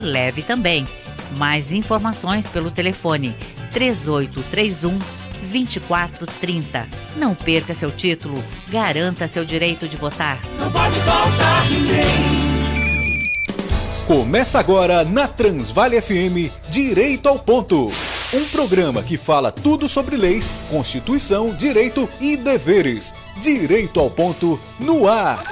leve também. Mais informações pelo telefone 3831-2430. Não perca seu título, garanta seu direito de votar. Não pode faltar ninguém. Começa agora na Transvale FM, Direito ao Ponto. Um programa que fala tudo sobre leis, Constituição, direito e deveres. Direito ao Ponto no ar.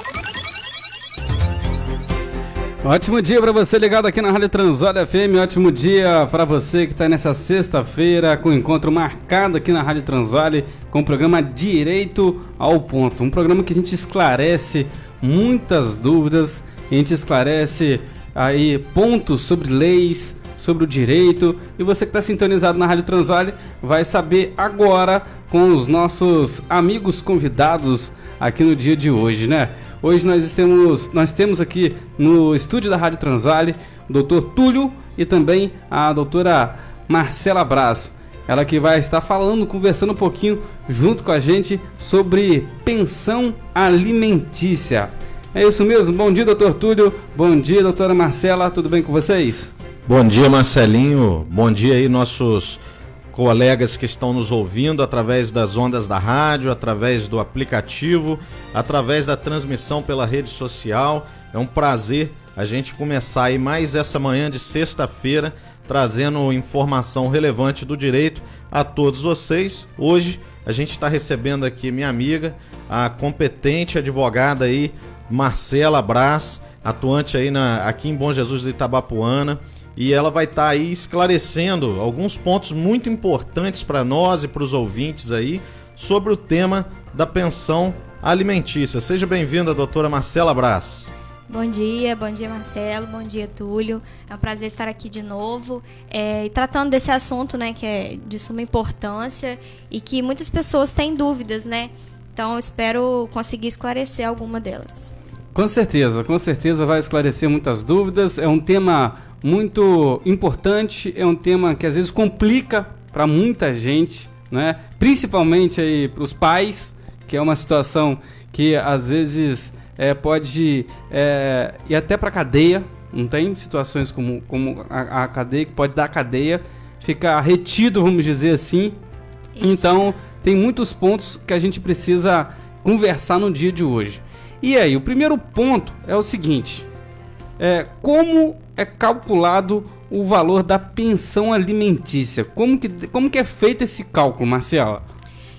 Ótimo dia para você ligado aqui na Rádio Transvale FM, ótimo dia para você que está nessa sexta-feira com o encontro marcado aqui na Rádio Transvale com o programa Direito ao Ponto. Um programa que a gente esclarece muitas dúvidas, a gente esclarece aí pontos sobre leis, sobre o direito, e você que está sintonizado na Rádio Transvale vai saber agora com os nossos amigos convidados aqui no dia de hoje, né? Hoje nós temos aqui no estúdio da Rádio Transvale o Dr. Túlio e também a doutora Marcela Braz. Ela que vai estar conversando um pouquinho junto com a gente sobre pensão alimentícia. É isso mesmo? Bom dia, doutor Túlio. Bom dia, doutora Marcela. Tudo bem com vocês? Bom dia, Marcelinho. Bom dia aí, nossos colegas que estão nos ouvindo através das ondas da rádio, através do aplicativo, através da transmissão pela rede social. É um prazer a gente começar aí mais essa manhã de sexta-feira, trazendo informação relevante do direito a todos vocês. Hoje a gente está recebendo aqui minha amiga, a competente advogada aí, Marcela Braz, atuante aí aqui em Bom Jesus do Itabapuana. E ela vai estar aí esclarecendo alguns pontos muito importantes para nós e para os ouvintes aí sobre o tema da pensão alimentícia. Seja bem-vinda, doutora Marcela Braz. Bom dia Marcelo, bom dia Túlio. É um prazer estar aqui de novo e tratando desse assunto, né, que é de suma importância e que muitas pessoas têm dúvidas, né? Então eu espero conseguir esclarecer alguma delas. Com certeza vai esclarecer muitas dúvidas. É um tema muito importante, é um tema que às vezes complica para muita gente, né? Principalmente aí para os pais, que é uma situação que às vezes pode ir até para cadeia. Não tem situações como a cadeia, que pode dar cadeia, ficar retido, vamos dizer assim. Isso. Então tem muitos pontos que a gente precisa conversar no dia de hoje. E aí, o primeiro ponto é o seguinte: como é calculado o valor da pensão alimentícia? Como que é feito esse cálculo, Marcela?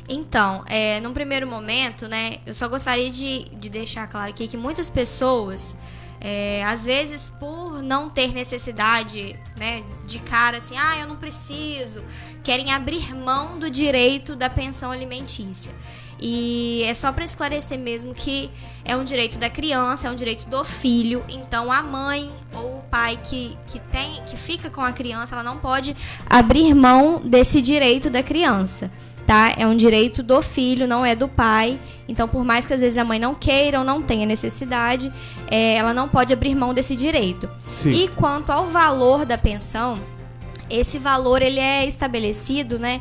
Então, num primeiro momento, né, eu só gostaria de deixar claro aqui que muitas pessoas, às vezes por não ter necessidade, né, de cara assim, eu não preciso, querem abrir mão do direito da pensão alimentícia. E é só para esclarecer mesmo que é um direito da criança, é um direito do filho. Então a mãe ou o pai que fica com a criança, ela não pode abrir mão desse direito da criança, tá? É um direito do filho, não é do pai. Então por mais que às vezes a mãe não queira ou não tenha necessidade, ela não pode abrir mão desse direito. Sim. E quanto ao valor da pensão, esse valor ele é estabelecido, né,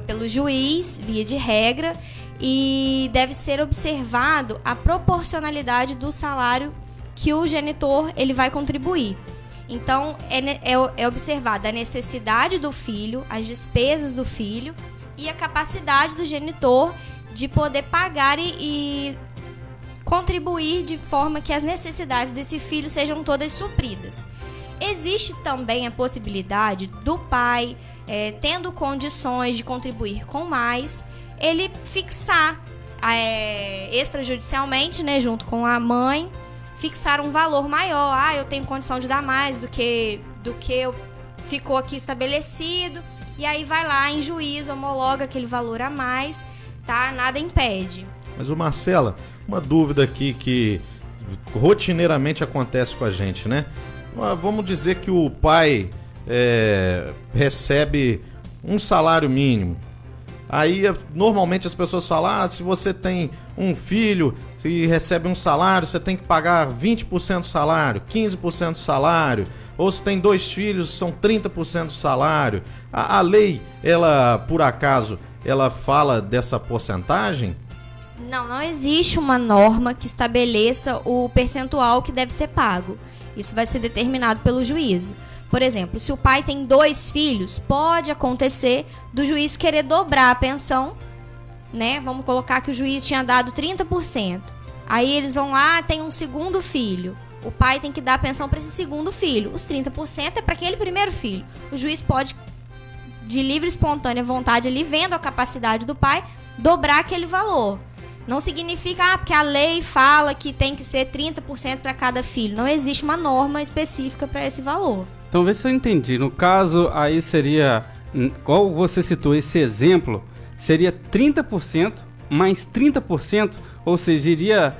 pelo juiz, via de regra, e deve ser observado a proporcionalidade do salário que o genitor ele vai contribuir. Então, é observada a necessidade do filho, as despesas do filho e a capacidade do genitor de poder pagar e contribuir de forma que as necessidades desse filho sejam todas supridas. Existe também a possibilidade do pai, tendo condições de contribuir com mais, ele fixar extrajudicialmente, né, junto com a mãe, fixar um valor maior. Eu tenho condição de dar mais do que ficou aqui estabelecido, e aí vai lá em juízo, homologa aquele valor a mais, tá? Nada impede. Mas, Marcela, uma dúvida aqui que rotineiramente acontece com a gente, né? Vamos dizer que o pai recebe um salário mínimo. Aí, normalmente as pessoas falam, se você tem um filho, se recebe um salário, você tem que pagar 20% do salário, 15% do salário. Ou se tem 2 filhos, são 30% do salário. A lei, ela, por acaso, ela fala dessa porcentagem? Não existe uma norma que estabeleça o percentual que deve ser pago. Isso vai ser determinado pelo juízo. Por exemplo, se o pai tem 2 filhos, pode acontecer do juiz querer dobrar a pensão, né? Vamos colocar que o juiz tinha dado 30%. Aí eles vão lá, tem um segundo filho. O pai tem que dar a pensão para esse segundo filho. Os 30% é para aquele primeiro filho. O juiz pode, de livre e espontânea vontade, ali vendo a capacidade do pai, dobrar aquele valor. Não significa, porque a lei fala que tem que ser 30% para cada filho. Não existe uma norma específica para esse valor. Então, vê se eu entendi. No caso, aí seria, qual você citou esse exemplo, seria 30% mais 30%, ou seja, iria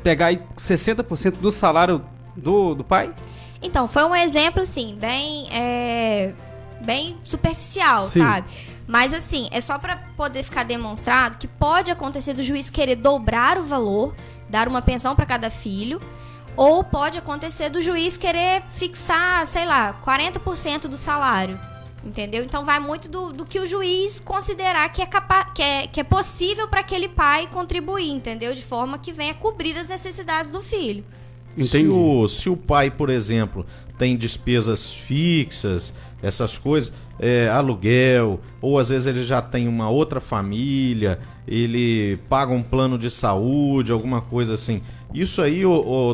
pegar aí 60% do salário do pai? Então, foi um exemplo, assim, bem superficial, sim, sabe? Mas, assim, é só para poder ficar demonstrado que pode acontecer do juiz querer dobrar o valor, dar uma pensão para cada filho, ou pode acontecer do juiz querer fixar, sei lá, 40% do salário, entendeu? Então vai muito do que o juiz considerar que é possível para aquele pai contribuir, entendeu? De forma que venha cobrir as necessidades do filho. Se o pai, por exemplo, tem despesas fixas, essas coisas, aluguel, ou às vezes ele já tem uma outra família, ele paga um plano de saúde, alguma coisa assim. Isso aí,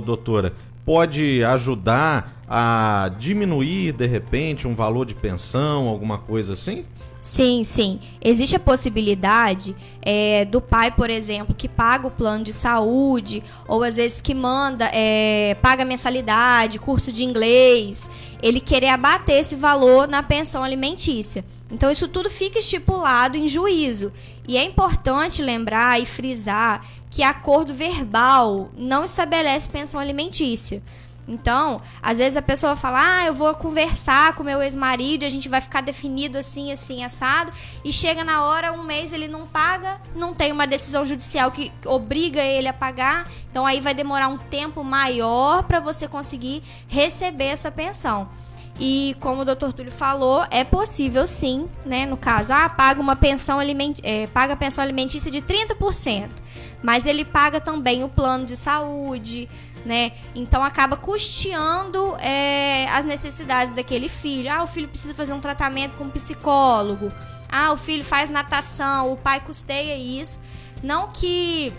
doutora, pode ajudar a diminuir, de repente, um valor de pensão, alguma coisa assim? Sim, sim. Existe a possibilidade do pai, por exemplo, que paga o plano de saúde, ou às vezes que paga mensalidade, curso de inglês, ele querer abater esse valor na pensão alimentícia. Então isso tudo fica estipulado em juízo. E é importante lembrar e frisar que acordo verbal não estabelece pensão alimentícia. Então, às vezes a pessoa fala, eu vou conversar com meu ex-marido, a gente vai ficar definido assim, assim, assado, e chega na hora, um mês ele não paga, não tem uma decisão judicial que obriga ele a pagar, então aí vai demorar um tempo maior para você conseguir receber essa pensão. E como o Dr. Túlio falou, é possível sim, né, no caso, paga a pensão alimentícia de 30%, mas ele paga também o plano de saúde, né? Então acaba custeando as necessidades daquele filho. O filho precisa fazer um tratamento com um psicólogo. O filho faz natação, o pai custeia isso. Não que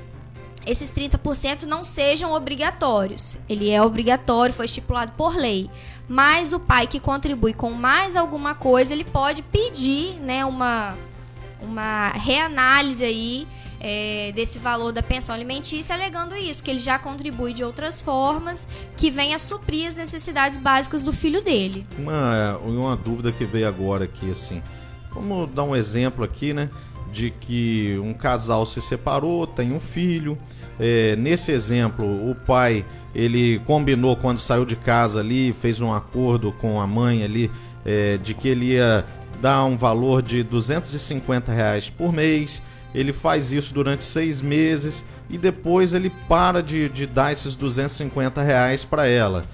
esses 30% não sejam obrigatórios. Ele é obrigatório, foi estipulado por lei. Mas o pai que contribui com mais alguma coisa, ele pode pedir, né, uma reanálise aí desse valor da pensão alimentícia, alegando isso, que ele já contribui de outras formas, que venha suprir as necessidades básicas do filho dele. Uma dúvida que veio agora aqui, assim, vamos dar um exemplo aqui, né, de que um casal se separou, tem um filho, nesse exemplo, o pai, ele combinou quando saiu de casa ali, fez um acordo com a mãe ali, de que ele ia dar um valor de R$250 por mês. Ele faz isso durante 6 meses e depois ele para de dar esses R$250 para ela.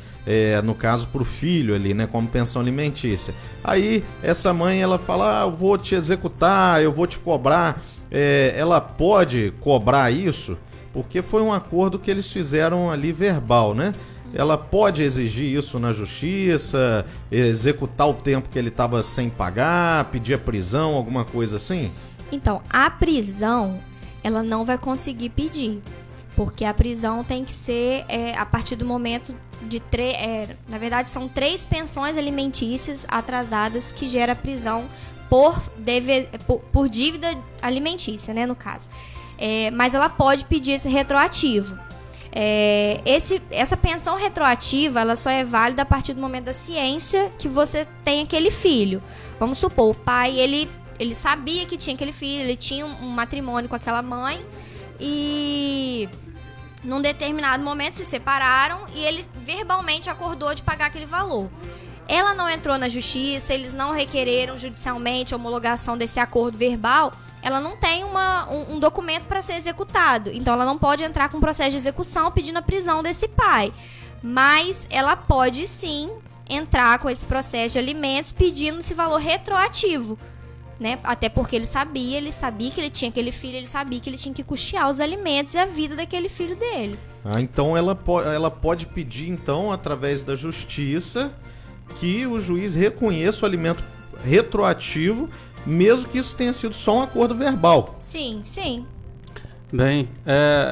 No caso, para o filho ali, né, como pensão alimentícia. Aí essa mãe, ela fala, eu vou te executar, eu vou te cobrar. Ela pode cobrar isso? Porque foi um acordo que eles fizeram ali verbal, né? Ela pode exigir isso na justiça, executar o tempo que ele estava sem pagar, pedir a prisão, alguma coisa assim? Então, a prisão, ela não vai conseguir pedir, porque a prisão tem que ser a partir do momento de na verdade, são 3 pensões alimentícias atrasadas que gera prisão por dívida alimentícia, né, no caso. Mas ela pode pedir esse retroativo. Essa pensão retroativa, ela só é válida a partir do momento da ciência que você tem aquele filho. Vamos supor, o pai, ele sabia que tinha aquele filho, ele tinha um matrimônio com aquela mãe e num determinado momento se separaram e ele verbalmente acordou de pagar aquele valor. Ela não entrou na justiça, eles não requereram judicialmente a homologação desse acordo verbal, ela não tem um documento para ser executado, então ela não pode entrar com processo de execução pedindo a prisão desse pai, mas ela pode sim entrar com esse processo de alimentos pedindo esse valor retroativo. Né? Até porque ele sabia que ele tinha aquele filho, ele sabia que ele tinha que custear os alimentos e a vida daquele filho dele. Então ela pode pedir, então, através da justiça, que o juiz reconheça o alimento retroativo, mesmo que isso tenha sido só um acordo verbal. Sim, sim. Bem,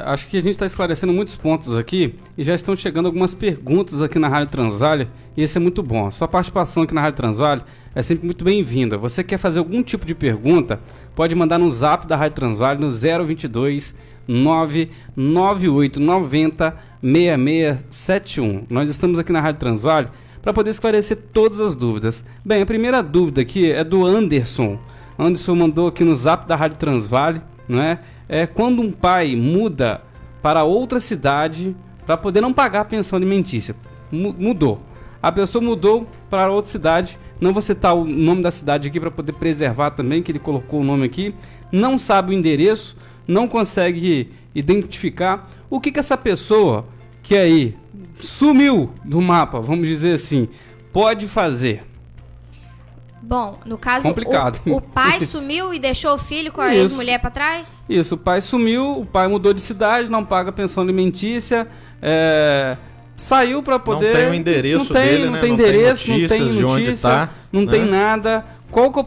acho que a gente está esclarecendo muitos pontos aqui e já estão chegando algumas perguntas aqui na Rádio Transvale e isso é muito bom. A sua participação aqui na Rádio Transvale é sempre muito bem-vinda. Você quer fazer algum tipo de pergunta, pode mandar no zap da Rádio Transvale no 022 99890 6671. Nós estamos aqui na Rádio Transvale para poder esclarecer todas as dúvidas. Bem, a primeira dúvida aqui é do Anderson. Anderson mandou aqui no zap da Rádio Transvale, não é? É quando um pai muda para outra cidade para poder não pagar a pensão alimentícia. Mudou. A pessoa mudou para outra cidade. Não vou citar o nome da cidade aqui para poder preservar também, que ele colocou o nome aqui. Não sabe o endereço, não consegue identificar. O que essa pessoa que aí sumiu do mapa, vamos dizer assim, pode fazer? Bom, no caso, complicado. O pai sumiu e deixou o filho com a ex-mulher pra trás? Isso, o pai sumiu, o pai mudou de cidade, não paga pensão alimentícia, saiu pra poder... Não tem o endereço dele, não né? tem endereço, não tem notícia de onde tá, não tem nada. Qual que é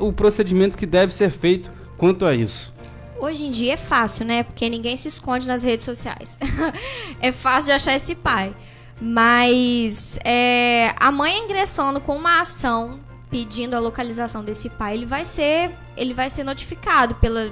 o procedimento que deve ser feito quanto a isso? Hoje em dia é fácil, né? Porque ninguém se esconde nas redes sociais. É fácil de achar esse pai. Mas a mãe ingressando com uma ação pedindo a localização desse pai, ele vai ser notificado pela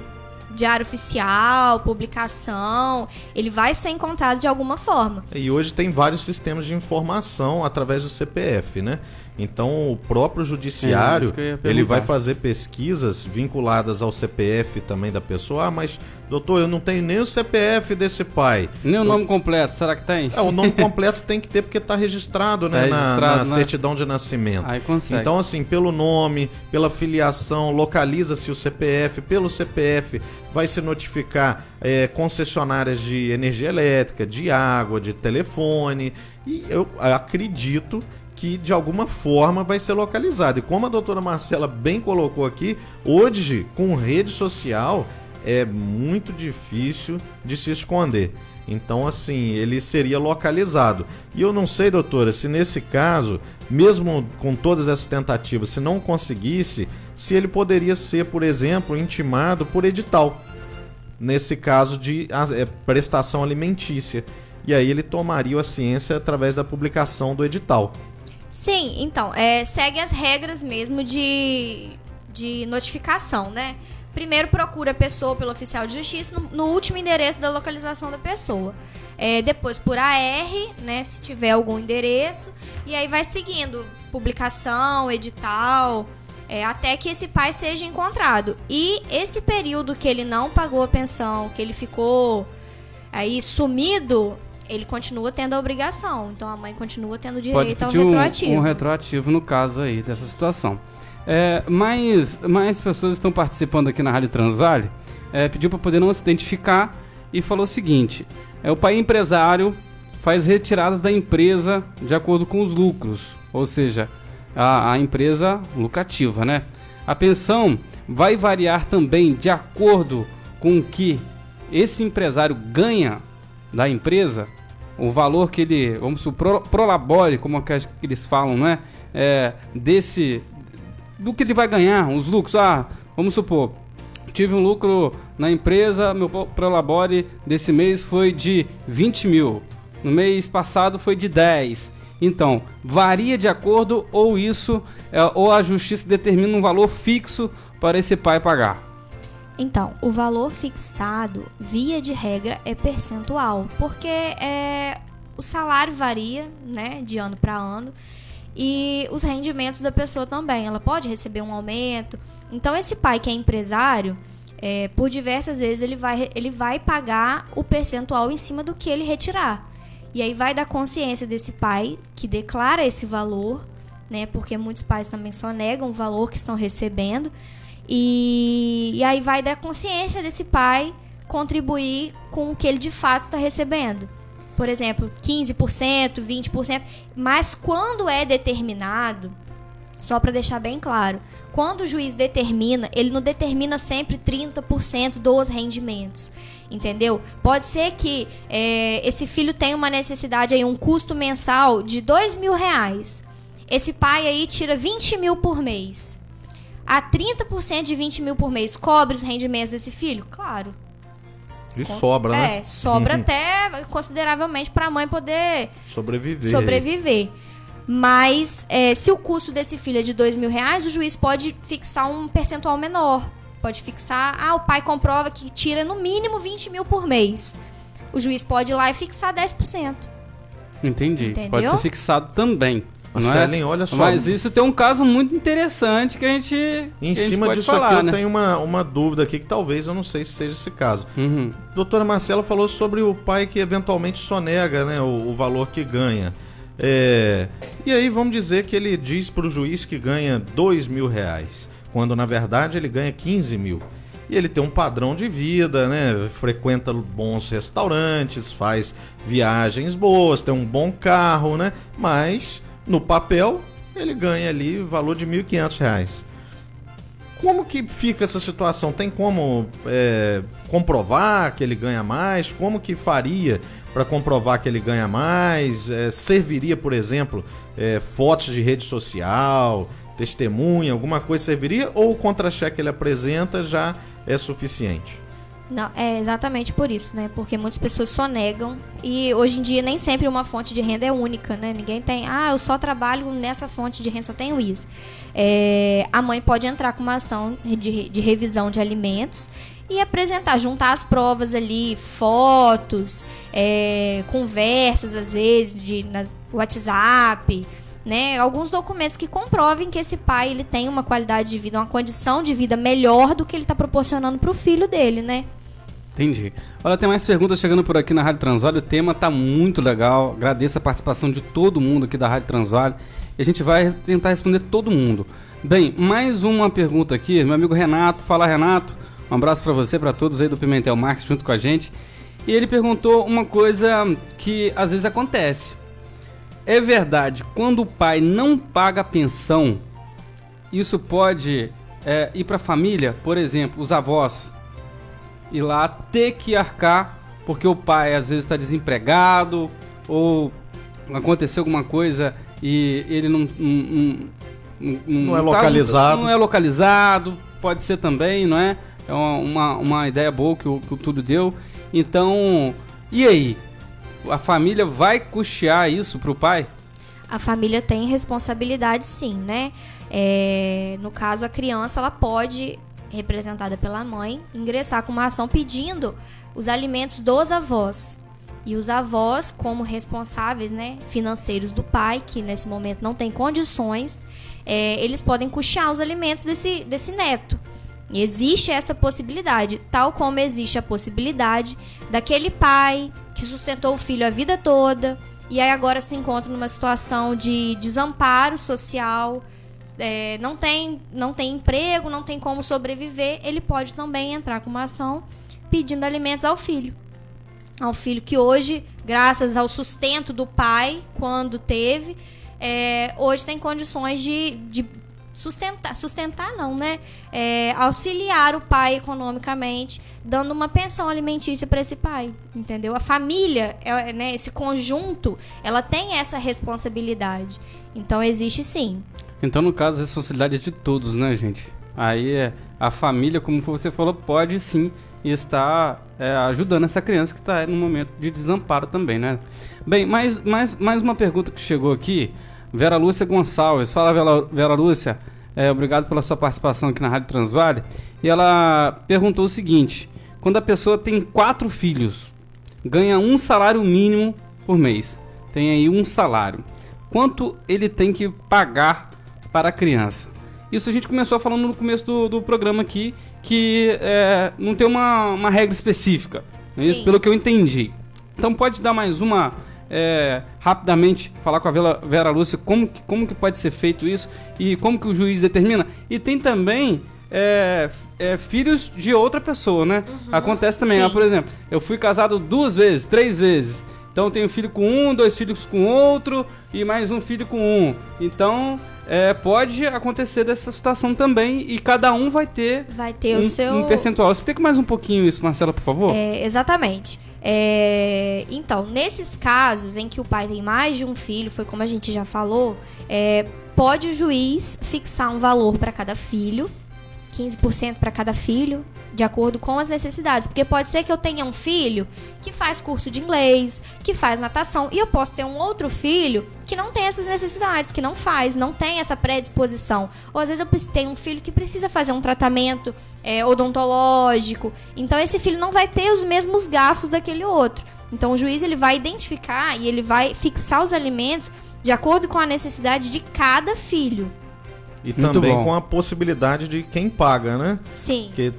Diário Oficial, publicação, ele vai ser encontrado de alguma forma. E hoje tem vários sistemas de informação através do CPF, né? Então o próprio judiciário, ele vai fazer pesquisas vinculadas ao CPF também da pessoa. Ah, mas doutor, eu não tenho nem o CPF desse pai. Nem o nome completo, será que tem? O nome completo tem que ter porque está registrado, né, na certidão de nascimento. Aí consegue. Então assim, pelo nome, pela filiação, localiza-se o CPF, pelo CPF vai se notificar concessionárias de energia elétrica, de água, de telefone, e eu acredito que de alguma forma vai ser localizado. E como a doutora Marcela bem colocou aqui, hoje com rede social é muito difícil de se esconder. Então assim, ele seria localizado. E eu não sei, doutora, se nesse caso, mesmo com todas essas tentativas, se não conseguisse, se ele poderia ser, por exemplo, intimado por edital, nesse caso de prestação alimentícia. E aí ele tomaria a ciência através da publicação do edital. Sim, então, segue as regras mesmo de notificação, né? Primeiro procura a pessoa pelo oficial de justiça no último endereço da localização da pessoa. Depois por AR, né, se tiver algum endereço. E aí vai seguindo publicação, edital, até que esse pai seja encontrado. E esse período que ele não pagou a pensão, que ele ficou aí sumido, ele continua tendo a obrigação. Então a mãe continua tendo direito ao retroativo. Um retroativo no caso aí dessa situação. Mais pessoas estão participando aqui na Rádio Transvale. Pediu para poder não se identificar e falou o seguinte: o pai empresário faz retiradas da empresa de acordo com os lucros, ou seja, a empresa lucrativa, né? A pensão vai variar também de acordo com o que esse empresário ganha da empresa, o valor que ele, vamos supor, prolabore, como que eles falam, não é? Do que ele vai ganhar, os lucros. Vamos supor, tive um lucro na empresa, meu prolabore desse mês foi de 20 mil, no mês passado foi de 10. Então, varia de acordo, ou ou a justiça determina um valor fixo para esse pai pagar? Então, o valor fixado, via de regra, é percentual, porque o salário varia, né, de ano para ano, e os rendimentos da pessoa também. Ela pode receber um aumento. Então, esse pai que é empresário, por diversas vezes ele vai pagar o percentual em cima do que ele retirar. E aí vai dar consciência desse pai que declara esse valor, né, porque muitos pais também só negam o valor que estão recebendo. E aí vai dar consciência desse pai contribuir com o que ele de fato está recebendo. Por exemplo, 15%, 20%. Mas quando é determinado, só para deixar bem claro, quando o juiz determina, ele não determina sempre 30% dos rendimentos. Entendeu? Pode ser que esse filho tenha uma necessidade, aí, um custo mensal de R$2.000. Esse pai aí tira 20 mil por mês. A 30% de 20 mil por mês cobre os rendimentos desse filho? Claro. E sobra, né? Sobra até consideravelmente para a mãe poder sobreviver. Mas se o custo desse filho é de R$2.000, o juiz pode fixar um percentual menor. Pode fixar, o pai comprova que tira no mínimo 20 mil por mês. O juiz pode ir lá e fixar 10%. Entendi. Entendeu? Pode ser fixado também. Marcelinho, olha só. Mas isso tem um caso muito interessante que a gente Em que a gente cima pode disso falar, aqui né? eu tenho uma dúvida aqui que talvez eu não sei se seja esse caso. Uhum. Doutora Marcela falou sobre o pai que eventualmente sonega, né, o valor que ganha. E aí vamos dizer que ele diz para o juiz que ganha R$2.000, quando na verdade ele ganha 15 mil. E ele tem um padrão de vida, né? Frequenta bons restaurantes, faz viagens boas, tem um bom carro, né? Mas no papel ele ganha ali o valor de R$1.500. Como que fica essa situação? Tem como comprovar que ele ganha mais? Como que faria para comprovar que ele ganha mais? Serviria, por exemplo, fotos de rede social, testemunha, alguma coisa serviria? Ou o contra-cheque que ele apresenta já é suficiente? Não, é exatamente por isso, né? Porque muitas pessoas sonegam e hoje em dia nem sempre uma fonte de renda é única, né? Ninguém tem, eu só trabalho nessa fonte de renda, só tenho isso. A mãe pode entrar com uma ação de revisão de alimentos e apresentar, juntar as provas ali, fotos, conversas às vezes no WhatsApp, né? Alguns documentos que comprovem que esse pai ele tem uma qualidade de vida, uma condição de vida melhor do que ele está proporcionando para o filho dele, né? Entendi. Olha, tem mais perguntas chegando por aqui na Rádio Transvale. O tema tá muito legal. Agradeço a participação de todo mundo aqui da Rádio Transvale. E a gente vai tentar responder todo mundo. Bem, mais uma pergunta aqui. Meu amigo Renato. Fala, Renato. Um abraço para você, para todos aí do Pimentel Marques junto com a gente. E ele perguntou uma coisa que às vezes acontece. É verdade, quando o pai não paga a pensão, isso pode ir para a família? Por exemplo, os avós ir lá ter que arcar porque o pai às vezes está desempregado ou aconteceu alguma coisa e ele não é localizado. Não é localizado, pode ser também, não é? É uma ideia boa que o Túlio deu. Então, e aí? A família vai custear isso pro pai? A família tem responsabilidade, sim, né? No caso, a criança ela pode, representada pela mãe, ingressar com uma ação pedindo os alimentos dos avós. E os avós, como responsáveis, né, financeiros do pai, que nesse momento não tem condições, eles podem custear os alimentos desse neto. E existe essa possibilidade, tal como existe a possibilidade daquele pai que sustentou o filho a vida toda e aí agora se encontra numa situação de desamparo social, não tem emprego, não tem como sobreviver, ele pode também entrar com uma ação pedindo alimentos ao filho que hoje, graças ao sustento do pai, quando teve, hoje tem condições de sustentar não, né? Auxiliar o pai economicamente, dando uma pensão alimentícia para esse pai, entendeu? A família, né, esse conjunto, ela tem essa responsabilidade. Então existe sim. Então, no caso, a responsabilidade é de todos, né, gente? Aí a família, como você falou, pode sim estar ajudando essa criança que está no momento de desamparo também, né? Bem, mais uma pergunta que chegou aqui. Vera Lúcia Gonçalves. Fala, Vera Lúcia. Obrigado pela sua participação aqui na Rádio Transvale. E ela perguntou o seguinte: quando a pessoa tem 4 filhos, ganha um salário mínimo por mês, tem aí um salário, quanto ele tem que pagar para a criança? Isso a gente começou falando no começo do programa aqui, que não tem uma regra específica, é isso, pelo que eu entendi. Então pode dar mais uma... rapidamente falar com a Vera Lúcia como que pode ser feito isso e como que o juiz determina. E tem também filhos de outra pessoa, né? Acontece também, por exemplo, eu fui casado 2 vezes, 3 vezes, então eu tenho filho com um, 2 filhos com outro e mais um filho com um. Então pode acontecer dessa situação também e cada um vai ter o seu um percentual. Explica mais um pouquinho isso, Marcela, por favor. Exatamente. Então, nesses casos em que o pai tem mais de um filho, foi como a gente já falou, pode o juiz fixar um valor para cada filho, 15% para cada filho, de acordo com as necessidades. Porque pode ser que eu tenha um filho que faz curso de inglês, que faz natação, e eu posso ter um outro filho que não tem essas necessidades, que não tem essa predisposição. Ou às vezes eu tenho um filho que precisa fazer um tratamento odontológico. Então esse filho não vai ter os mesmos gastos daquele outro. Então o juiz ele vai identificar e ele vai fixar os alimentos de acordo com a necessidade de cada filho. E Muito também bom. com a possibilidade de quem paga, né? Sim. Porque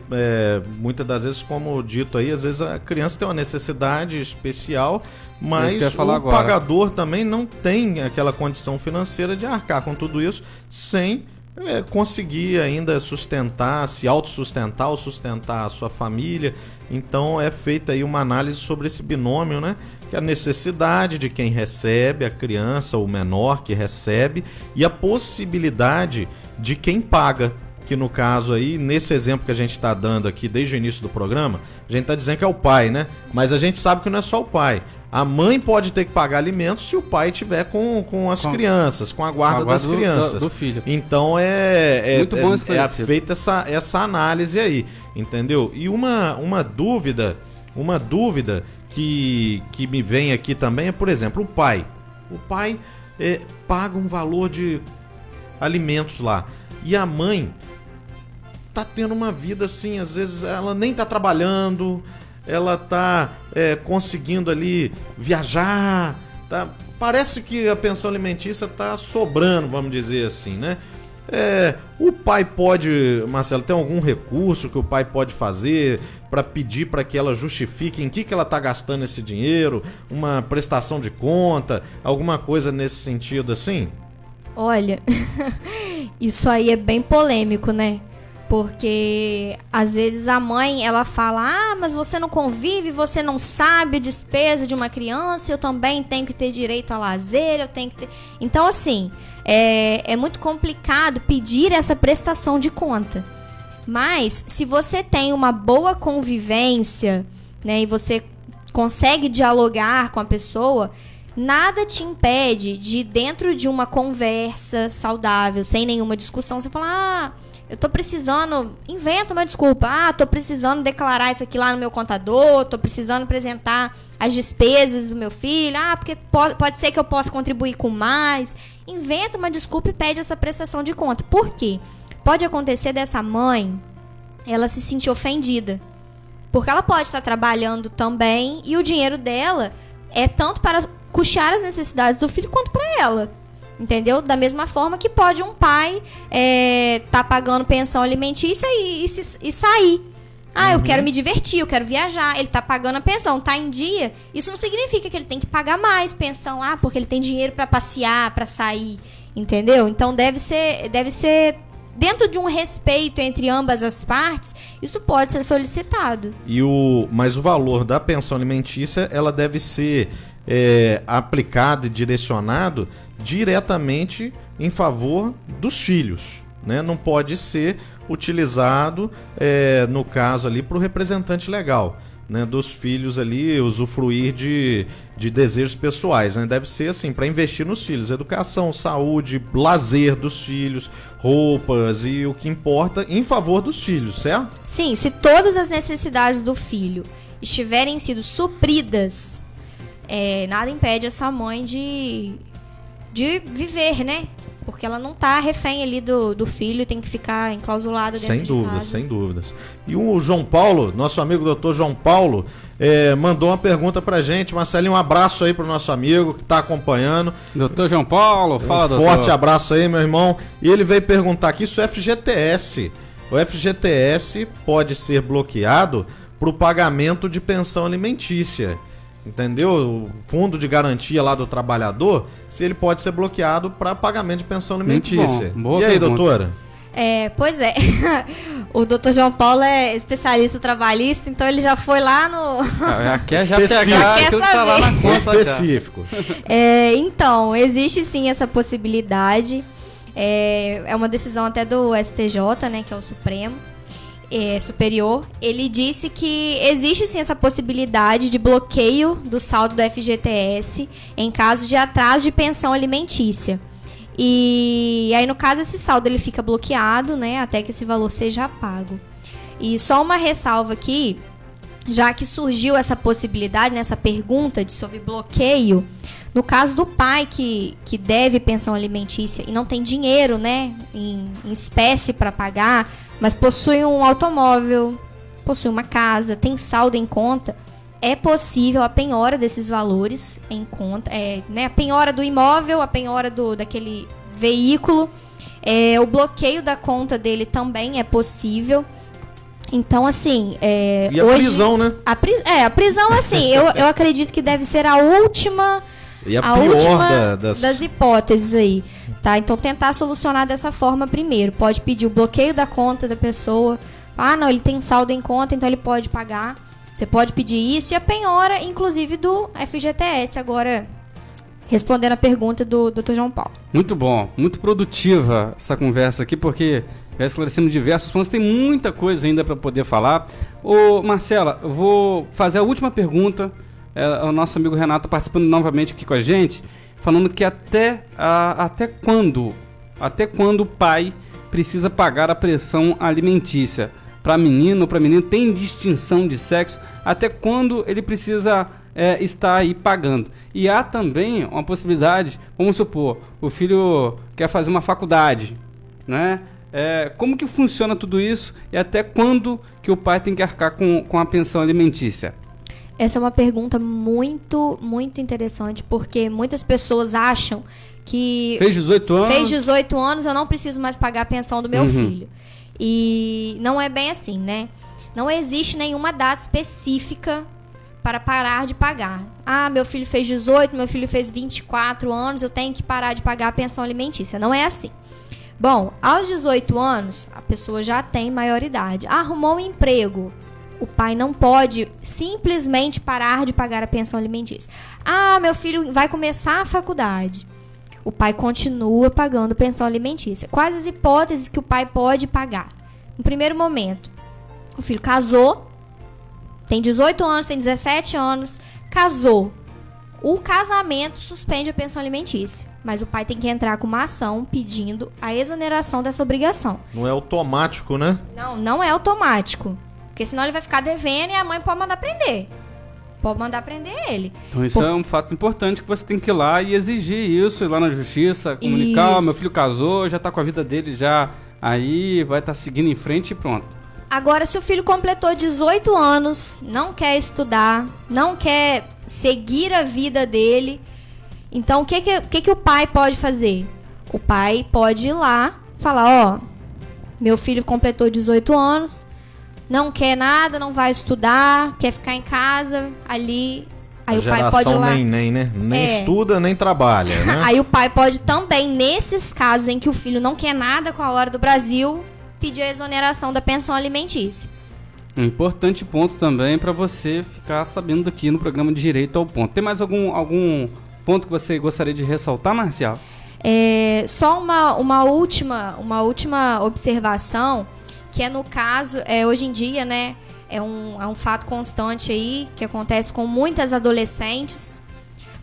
muitas das vezes, como dito aí, às vezes a criança tem uma necessidade especial, mas que eu ia falar o agora. pagador também não tem aquela condição financeira de arcar com tudo isso sem conseguir ainda sustentar, se autossustentar ou sustentar a sua família. Então é feita aí uma análise sobre esse binômio, né? Que é a necessidade de quem recebe, a criança, o menor que recebe, e a possibilidade de quem paga. Que no caso aí, nesse exemplo que a gente está dando aqui desde o início do programa, a gente está dizendo que é o pai, né? Mas a gente sabe que não é só o pai. A mãe pode ter que pagar alimentos se o pai tiver com as crianças, com a guarda das crianças. Do filho. Então Muito bom é feita essa análise aí, entendeu? E uma dúvida que me vem aqui também é, por exemplo, o pai. O pai paga um valor de alimentos lá. E a mãe tá tendo uma vida assim, às vezes ela nem tá trabalhando, ela tá conseguindo ali viajar, tá? Parece que a pensão alimentícia tá sobrando, vamos dizer assim, né? O pai pode, Marcelo, tem algum recurso que o pai pode fazer para pedir para que ela justifique em que ela tá gastando esse dinheiro, uma prestação de conta, alguma coisa nesse sentido assim? Olha, isso aí é bem polêmico, né? Porque às vezes a mãe, ela fala: mas você não convive, você não sabe a despesa de uma criança, eu também tenho que ter direito a lazer, eu tenho que ter... Então, assim, é muito complicado pedir essa prestação de conta. Mas, se você tem uma boa convivência, né, e você consegue dialogar com a pessoa, nada te impede de, dentro de uma conversa saudável, sem nenhuma discussão, você falar: eu tô precisando, inventa uma desculpa, tô precisando declarar isso aqui lá no meu contador, tô precisando apresentar as despesas do meu filho, porque pode ser que eu possa contribuir com mais. Inventa uma desculpa e pede essa prestação de conta. Por quê? Pode acontecer dessa mãe, ela se sentir ofendida, porque ela pode estar trabalhando também e o dinheiro dela é tanto para custear as necessidades do filho quanto para ela. Entendeu? Da mesma forma que pode um pai tá pagando pensão alimentícia e sair. Eu quero me divertir, eu quero viajar. Ele tá pagando a pensão, tá em dia. Isso não significa que ele tem que pagar mais pensão, porque ele tem dinheiro para passear, para sair. Entendeu? Então deve ser dentro de um respeito entre ambas as partes, isso pode ser solicitado. Mas o valor da pensão alimentícia, ela deve ser aplicado e direcionado diretamente em favor dos filhos, né? Não pode ser utilizado, no caso ali, para o representante legal, né? Dos filhos ali usufruir de desejos pessoais, né? Deve ser assim, para investir nos filhos, educação, saúde, lazer dos filhos, roupas e o que importa em favor dos filhos, certo? Sim, se todas as necessidades do filho estiverem sido supridas, nada impede essa mãe de viver, né? Porque ela não tá refém ali do filho, tem que ficar enclausulada dentro de casa. Sem dúvidas. E o João Paulo, nosso amigo doutor João Paulo, mandou uma pergunta pra gente. Marcelinho, um abraço aí pro nosso amigo que tá acompanhando. Doutor João Paulo, fala, doutor. Forte abraço aí, meu irmão. E ele veio perguntar aqui se o FGTS pode ser bloqueado pro pagamento de pensão alimentícia. Entendeu? O fundo de garantia lá do trabalhador, se ele pode ser bloqueado para pagamento de pensão alimentícia. Boa e aí, pergunta. doutora? Pois é. O doutor João Paulo é especialista trabalhista, então ele já foi lá no... Já quer tá lá na conta, específico. Então, existe sim essa possibilidade. É uma decisão até do STJ, né, que é o Supremo. Superior, ele disse que existe sim essa possibilidade de bloqueio do saldo do FGTS em caso de atraso de pensão alimentícia. E aí, no caso, esse saldo ele fica bloqueado, né, até que esse valor seja pago. E só uma ressalva aqui, já que surgiu essa possibilidade, nessa pergunta sobre bloqueio, no caso do pai que deve pensão alimentícia e não tem dinheiro, né, em espécie para pagar, mas possui um automóvel, possui uma casa, tem saldo em conta, é possível a penhora desses valores em conta, né, a penhora do imóvel, a penhora daquele veículo, o bloqueio da conta dele também é possível. Então, assim... e a hoje, prisão, né? A prisão, assim, eu acredito que deve ser a última... E a pior última das das hipóteses aí, tá? Então, tentar solucionar dessa forma primeiro. Pode pedir o bloqueio da conta da pessoa. Ah, não, ele tem saldo em conta, então ele pode pagar. Você pode pedir isso. E a penhora, inclusive, do FGTS. Agora, respondendo a pergunta do Dr. João Paulo. Muito bom, muito produtiva essa conversa aqui, porque vai esclarecendo diversos pontos. Tem muita coisa ainda para poder falar. Ô, Marcela, eu vou fazer a última pergunta. O nosso amigo Renato participando novamente aqui com a gente, falando que até quando o pai precisa pagar a pensão alimentícia? Para menino ou para menino, tem distinção de sexo? Até quando ele precisa estar aí pagando? E há também uma possibilidade, vamos supor, o filho quer fazer uma faculdade, né? Como que funciona tudo isso e até quando que o pai tem que arcar com a pensão alimentícia? Essa é uma pergunta muito, muito interessante, porque muitas pessoas acham que... Fez 18 anos? Fez 18 anos, eu não preciso mais pagar a pensão do meu filho. E não é bem assim, né? Não existe nenhuma data específica para parar de pagar. Ah, meu filho fez 18, meu filho fez 24 anos, eu tenho que parar de pagar a pensão alimentícia. Não é assim. Bom, aos 18 anos, a pessoa já tem maioridade. Arrumou um emprego. O pai não pode simplesmente parar de pagar a pensão alimentícia. Ah, meu filho vai começar a faculdade. O pai continua pagando pensão alimentícia. Quais as hipóteses que o pai pode pagar? No primeiro momento, o filho casou, tem 18 anos, tem 17 anos, casou. O casamento suspende a pensão alimentícia, mas o pai tem que entrar com uma ação pedindo a exoneração dessa obrigação. Não é automático, né? Não é automático. Porque senão ele vai ficar devendo e a mãe pode mandar prender. Pode mandar prender ele. Então isso é um fato importante que você tem que ir lá e exigir isso, ir lá na justiça, comunicar, meu filho casou, já tá com a vida dele já aí, vai estar seguindo em frente e pronto. Agora, se o filho completou 18 anos, não quer estudar, não quer seguir a vida dele, então o que o pai pode fazer? O pai pode ir lá, falar, meu filho completou 18 anos, não quer nada, não vai estudar, quer ficar em casa, ali... Aí o pai pode ir lá... Nem estuda, nem trabalha, né? Aí o pai pode também, nesses casos em que o filho não quer nada com a hora do Brasil, pedir a exoneração da pensão alimentícia. Um importante ponto também para você ficar sabendo aqui no programa Direito ao Ponto. Tem mais algum ponto que você gostaria de ressaltar, Marcial? Só uma última observação, que é no caso, hoje em dia, né, é um fato constante aí, que acontece com muitas adolescentes.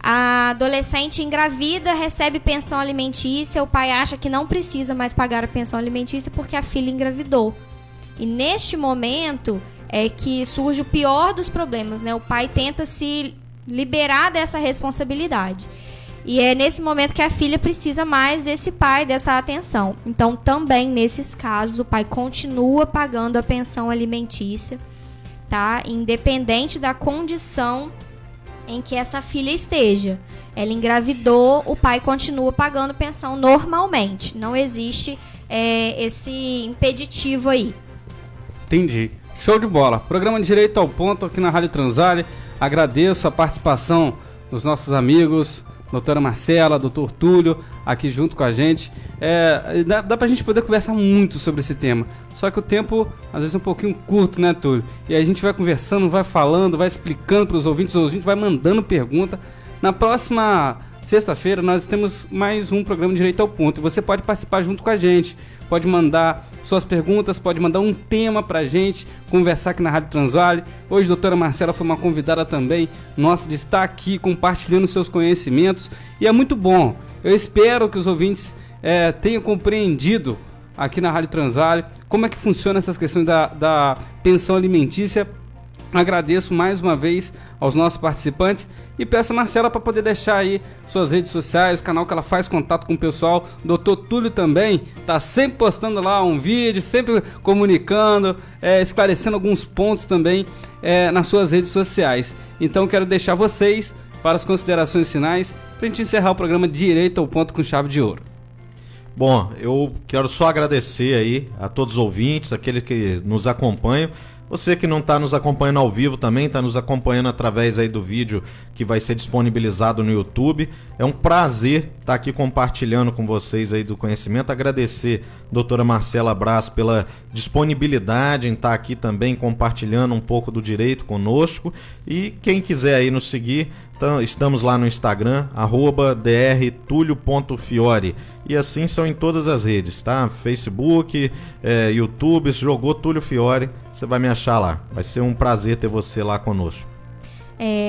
A adolescente engravida, recebe pensão alimentícia, o pai acha que não precisa mais pagar a pensão alimentícia porque a filha engravidou. E neste momento é que surge o pior dos problemas, né? O pai tenta se liberar dessa responsabilidade. E é nesse momento que a filha precisa mais desse pai, dessa atenção. Então, também nesses casos, o pai continua pagando a pensão alimentícia, tá? Independente da condição em que essa filha esteja. Ela engravidou, o pai continua pagando pensão normalmente. Não existe esse impeditivo aí. Entendi. Show de bola. Programa Direito ao Ponto aqui na Rádio Transale. Agradeço a participação dos nossos amigos, doutora Marcela, doutor Túlio, aqui junto com a gente. Dá pra gente poder conversar muito sobre esse tema. Só que o tempo, às vezes, é um pouquinho curto, né, Túlio? E aí a gente vai conversando, vai falando, vai explicando para os ouvintes vai mandando pergunta. Na próxima sexta-feira nós temos mais um programa Direito ao Ponto. E você pode participar junto com a gente. Pode mandar suas perguntas, pode mandar um tema pra gente conversar aqui na Rádio Transvale. Hoje a doutora Marcela foi uma convidada também nossa de estar aqui compartilhando seus conhecimentos. E é muito bom. Eu espero que os ouvintes tenham compreendido aqui na Rádio Transvale como é que funciona essas questões da pensão alimentícia. Agradeço mais uma vez aos nossos participantes e peço a Marcela para poder deixar aí suas redes sociais, o canal que ela faz contato com o pessoal. Dr. Túlio também tá sempre postando lá um vídeo, sempre comunicando, esclarecendo alguns pontos também nas suas redes sociais. Então quero deixar vocês para as considerações finais para a gente encerrar o programa Direito ao Ponto com chave de ouro. Bom, eu quero só agradecer aí a todos os ouvintes, aqueles que nos acompanham. Você que não está nos acompanhando ao vivo também, está nos acompanhando através aí do vídeo que vai ser disponibilizado no YouTube. É um prazer estar aqui compartilhando com vocês aí do conhecimento. Agradecer a doutora Marcela Braz pela disponibilidade em estar aqui também compartilhando um pouco do direito conosco. E quem quiser aí nos seguir, estamos lá no Instagram, @drtulio.fiore. E assim são em todas as redes, tá? Facebook, YouTube, jogou Túlio Fiore, você vai me achar lá. Vai ser um prazer ter você lá conosco.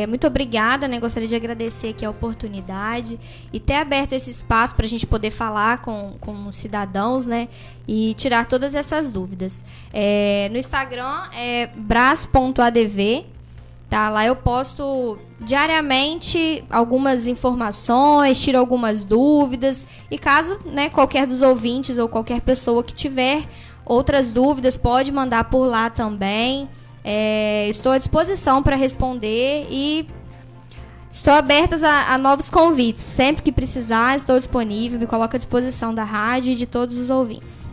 Muito obrigada, né? Gostaria de agradecer aqui a oportunidade e ter aberto esse espaço para a gente poder falar com os cidadãos, né? E tirar todas essas dúvidas. No Instagram é braz.adv. Tá, lá eu posto diariamente algumas informações, tiro algumas dúvidas e caso, né, qualquer dos ouvintes ou qualquer pessoa que tiver outras dúvidas pode mandar por lá também. Estou à disposição para responder e estou aberta a novos convites. Sempre que precisar, estou disponível, me coloco à disposição da rádio e de todos os ouvintes.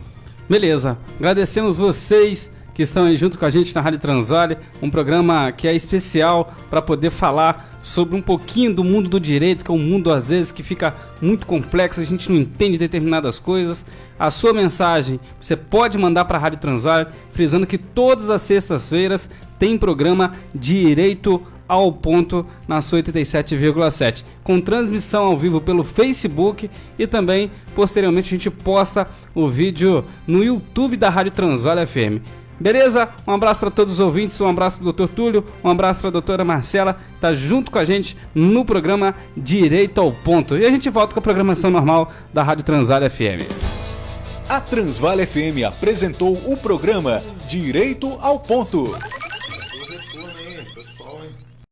Beleza, agradecemos vocês que estão aí junto com a gente na Rádio Transvale, um programa que é especial para poder falar sobre um pouquinho do mundo do direito, que é um mundo às vezes que fica muito complexo, a gente não entende determinadas coisas. A sua mensagem você pode mandar para a Rádio Transvale, frisando que todas as sextas-feiras tem programa Direito ao Ponto na sua 87,7, com transmissão ao vivo pelo Facebook e também posteriormente a gente posta o vídeo no YouTube da Rádio Transvale FM. Beleza? Um abraço para todos os ouvintes, um abraço para o Dr. Túlio, um abraço para a doutora Marcela, tá junto com a gente no programa Direito ao Ponto. E a gente volta com a programação normal da Rádio Transvale FM. A Transvale FM apresentou o programa Direito ao Ponto.